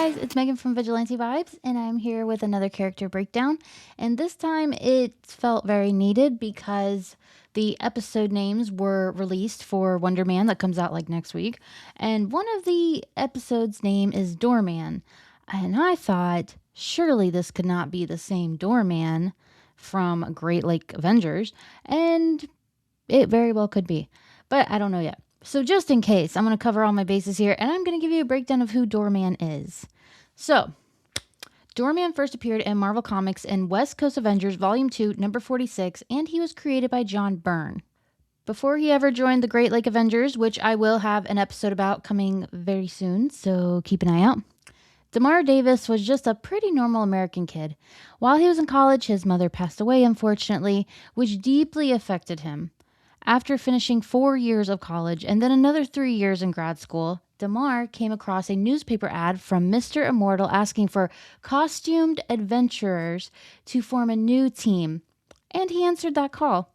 guys, it's Megan from Vigilante Vibes, and I'm here with another character breakdown. And this time it felt very needed because the episode names were released for Wonder Man that comes out like next week. And one of the episodes' name is Doorman. And I thought, surely this could not be the same Doorman from Great Lake Avengers. And it very well could be, but I don't know yet. So just in case, I'm going to cover all my bases here, and I'm going to give you a breakdown of who Doorman is. So, Doorman first appeared in Marvel Comics in West Coast Avengers Volume 2, number 46, and he was created by John Byrne. Before he ever joined the Great Lake Avengers, which I will have an episode about coming very soon, so keep an eye out, Damar Davis was just a pretty normal American kid. While he was in college, his mother passed away, unfortunately, which deeply affected him. After finishing 4 years of college and then another 3 years in grad school, Damar came across a newspaper ad from Mr. Immortal asking for costumed adventurers to form a new team, and he answered that call.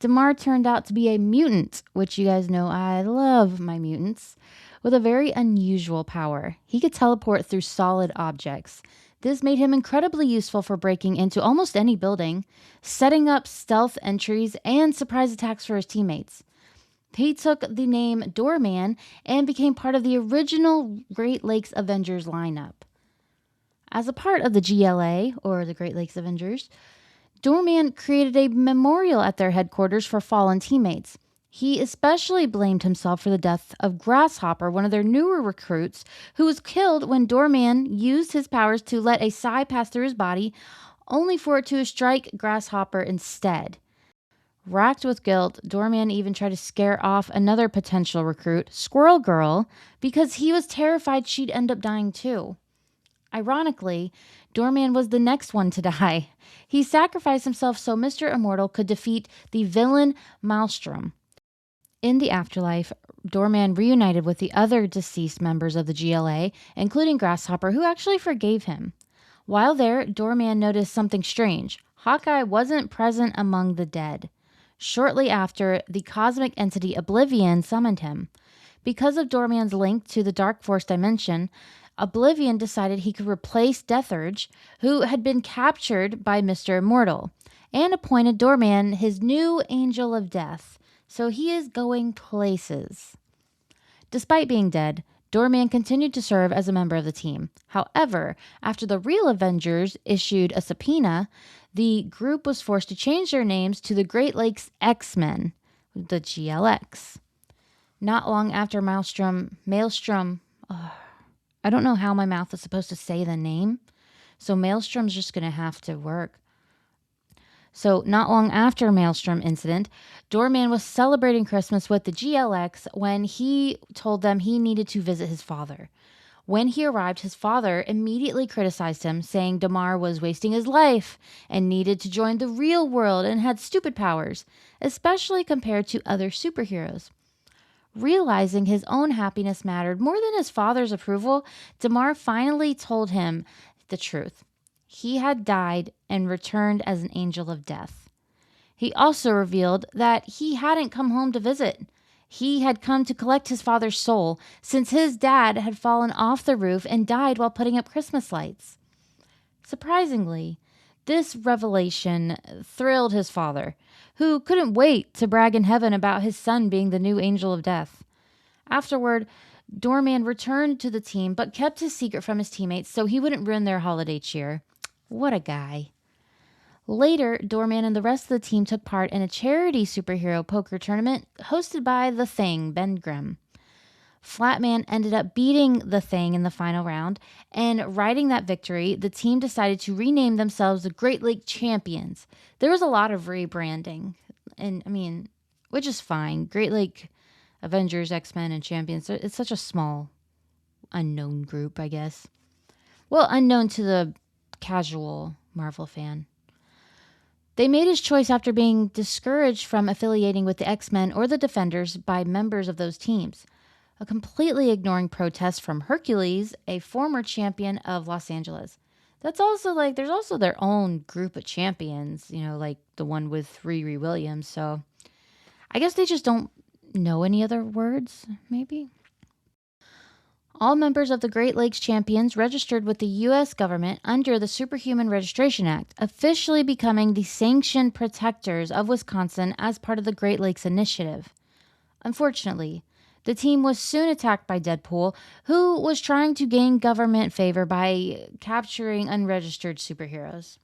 Damar turned out to be a mutant, which you guys know I love my mutants, with a very unusual power. He could teleport through solid objects. This made him incredibly useful for breaking into almost any building, setting up stealth entries, and surprise attacks for his teammates. He took the name Doorman and became part of the original Great Lakes Avengers lineup. As a part of the GLA, or the Great Lakes Avengers, Doorman created a memorial at their headquarters for fallen teammates. He especially blamed himself for the death of Grasshopper, one of their newer recruits, who was killed when Doorman used his powers to let a psi pass through his body, only for it to strike Grasshopper instead. Racked with guilt, Doorman even tried to scare off another potential recruit, Squirrel Girl, because he was terrified she'd end up dying too. Ironically, Doorman was the next one to die. He sacrificed himself so Mr. Immortal could defeat the villain Maelstrom. In the afterlife, Doorman reunited with the other deceased members of the GLA, including Grasshopper, who actually forgave him. While there, Doorman noticed something strange. Hawkeye wasn't present among the dead. Shortly after, the cosmic entity Oblivion summoned him. Because of Doorman's link to the Dark Force dimension, Oblivion decided he could replace Deathurge, who had been captured by Mr. Immortal, and appointed Doorman his new Angel of Death. So he is going places. Despite being dead, Doorman continued to serve as a member of the team. However, after the real Avengers issued a subpoena, the group was forced to change their names to the Great Lakes X-Men, the GLX. Not long after Maelstrom, I don't know how my mouth is supposed to say the name, so Maelstrom's just going to have to work. So not long after Maelstrom incident, Doorman was celebrating Christmas with the GLX when he told them he needed to visit his father. When he arrived, his father immediately criticized him, saying Damar was wasting his life and needed to join the real world and had stupid powers, especially compared to other superheroes. Realizing his own happiness mattered more than his father's approval, Damar finally told him the truth. He had died and returned as an angel of death. He also revealed that he hadn't come home to visit. He had come to collect his father's soul, since his dad had fallen off the roof and died while putting up Christmas lights. Surprisingly, this revelation thrilled his father, who couldn't wait to brag in heaven about his son being the new angel of death. Afterward, Doorman returned to the team but kept his secret from his teammates so he wouldn't ruin their holiday cheer. What a guy. Later, Doorman and the rest of the team took part in a charity superhero poker tournament hosted by The Thing, Ben Grimm. Flatman ended up beating The Thing in the final round, and riding that victory, the team decided to rename themselves the Great Lake Champions. There was a lot of rebranding, which is fine. Great Lake Avengers, X-Men, and Champions, it's such a small, unknown group, I guess. Well, unknown to the casual Marvel fan. They made his choice after being discouraged from affiliating with the X-Men or the Defenders by members of those teams, completely ignoring protests from Hercules, a former champion of Los Angeles. That's also there's also their own group of champions, like the one with Riri Williams. So I guess they just don't know any other words, maybe. All members of the Great Lakes Champions registered with the U.S. government under the Superhuman Registration Act, officially becoming the sanctioned protectors of Wisconsin as part of the Great Lakes Initiative. Unfortunately, the team was soon attacked by Deadpool, who was trying to gain government favor by capturing unregistered superheroes.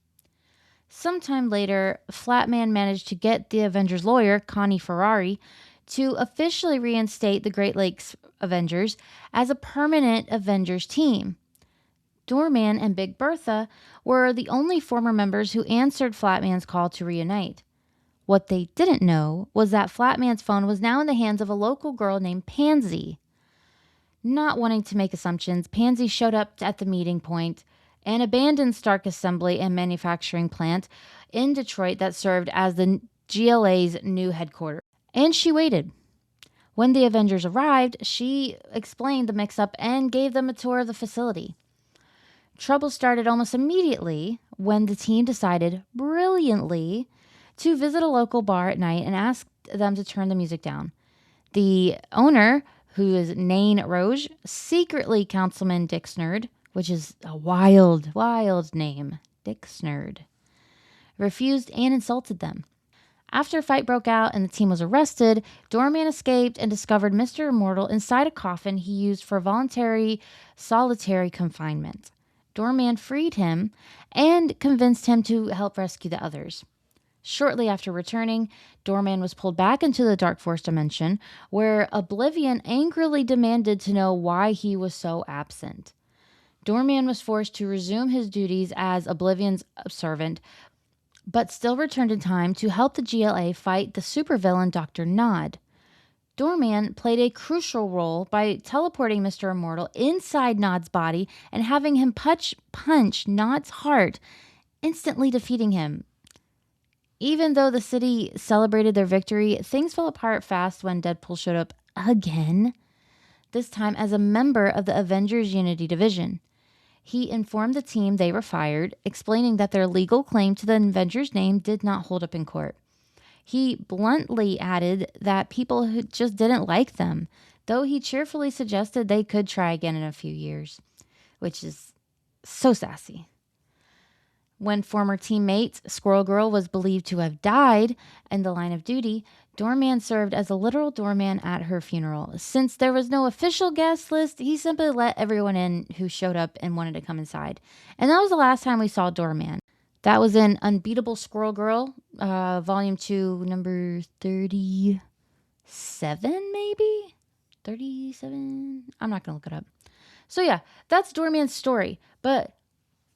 Sometime later, Flatman managed to get the Avengers lawyer, Connie Ferrari, to officially reinstate the Great Lakes Avengers as a permanent Avengers team. Doorman and Big Bertha were the only former members who answered Flatman's call to reunite. What they didn't know was that Flatman's phone was now in the hands of a local girl named Pansy. Not wanting to make assumptions, Pansy showed up at the meeting point, an abandoned Stark assembly and manufacturing plant in Detroit that served as the GLA's new headquarters. And she waited. When the Avengers arrived, she explained the mix-up and gave them a tour of the facility. Trouble started almost immediately when the team decided, brilliantly, to visit a local bar at night and ask them to turn the music down. The owner, who is Nain Rouge, secretly Councilman Dick Snerd, which is a wild, wild name, Dick Snerd, refused and insulted them. After a fight broke out and the team was arrested, Doorman escaped and discovered Mr. Immortal inside a coffin he used for voluntary solitary confinement. Doorman freed him and convinced him to help rescue the others. Shortly after returning, Doorman was pulled back into the Dark Force dimension, where Oblivion angrily demanded to know why he was so absent. Doorman was forced to resume his duties as Oblivion's servant, but still returned in time to help the GLA fight the supervillain Dr. Nod. Doorman played a crucial role by teleporting Mr. Immortal inside Nod's body and having him punch Nod's heart, instantly defeating him. Even though the city celebrated their victory, things fell apart fast when Deadpool showed up again, this time as a member of the Avengers Unity Division. He informed the team they were fired, explaining that their legal claim to the Avengers name did not hold up in court. He bluntly added that people who just didn't like them, though he cheerfully suggested they could try again in a few years, which is so sassy. When former teammate Squirrel Girl was believed to have died in the line of duty, Doorman served as a literal doorman at her funeral. Since there was no official guest list, he simply let everyone in who showed up and wanted to come inside. And that was the last time we saw Doorman. That was in Unbeatable Squirrel Girl, Volume 2, number 37, maybe? 37? I'm not going to look it up. So yeah, that's Doorman's story. But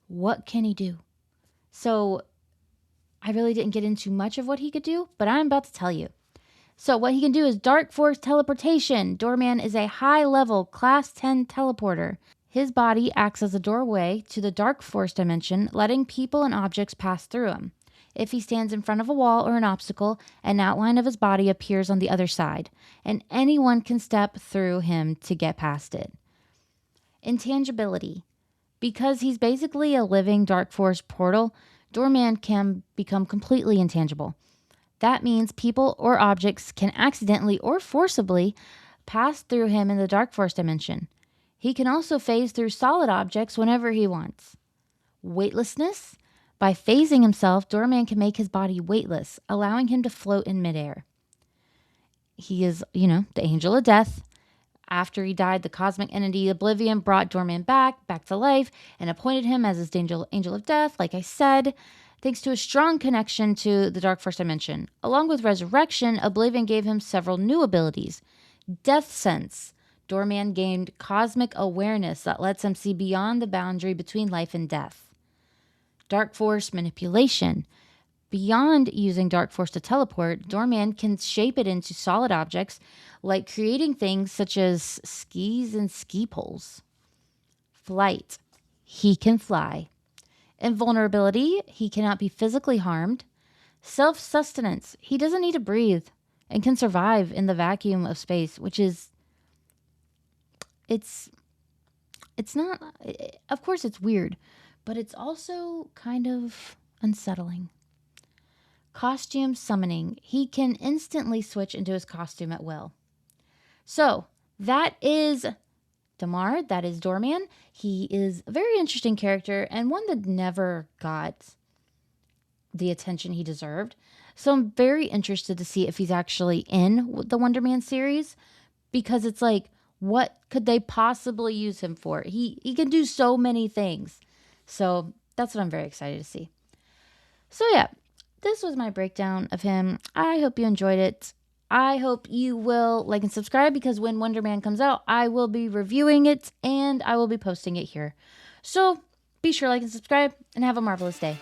what can he do? So I really didn't get into much of what he could do, but I'm about to tell you. So what he can do is Dark Force teleportation. Doorman is a high-level Class 10 teleporter. His body acts as a doorway to the Dark Force dimension, letting people and objects pass through him. If he stands in front of a wall or an obstacle, an outline of his body appears on the other side, and anyone can step through him to get past it. Intangibility. Because he's basically a living Dark Force portal, Doorman can become completely intangible. That means people or objects can accidentally or forcibly pass through him in the Dark Force dimension. He can also phase through solid objects whenever he wants. Weightlessness. By phasing himself, Doorman can make his body weightless, allowing him to float in midair. He is, the angel of death. After he died, the cosmic entity Oblivion brought Doorman back to life, and appointed him as his angel of death, like I said, thanks to a strong connection to the Dark Force dimension. Along with resurrection, Oblivion gave him several new abilities. Death Sense. Doorman gained cosmic awareness that lets him see beyond the boundary between life and death. Dark Force Manipulation. Beyond using Dark Force to teleport, Doorman can shape it into solid objects, like creating things such as skis and ski poles. Flight. He can fly. Invulnerability. He cannot be physically harmed. Self-sustenance. He doesn't need to breathe and can survive in the vacuum of space, which is... It's not... Of course, it's weird, but it's also kind of unsettling. Costume summoning. He can instantly switch into his costume at will. So, that is Damar, that is Doorman. He is a very interesting character and one that never got the attention he deserved. So I'm very interested to see if he's actually in the Wonder Man series, because it's like, what could they possibly use him for? He can do so many things. So that's what I'm very excited to see. So yeah, this was my breakdown of him. I hope you enjoyed it. I hope you will like and subscribe, because when Wonder Man comes out, I will be reviewing it and I will be posting it here. So be sure to like and subscribe and have a marvelous day.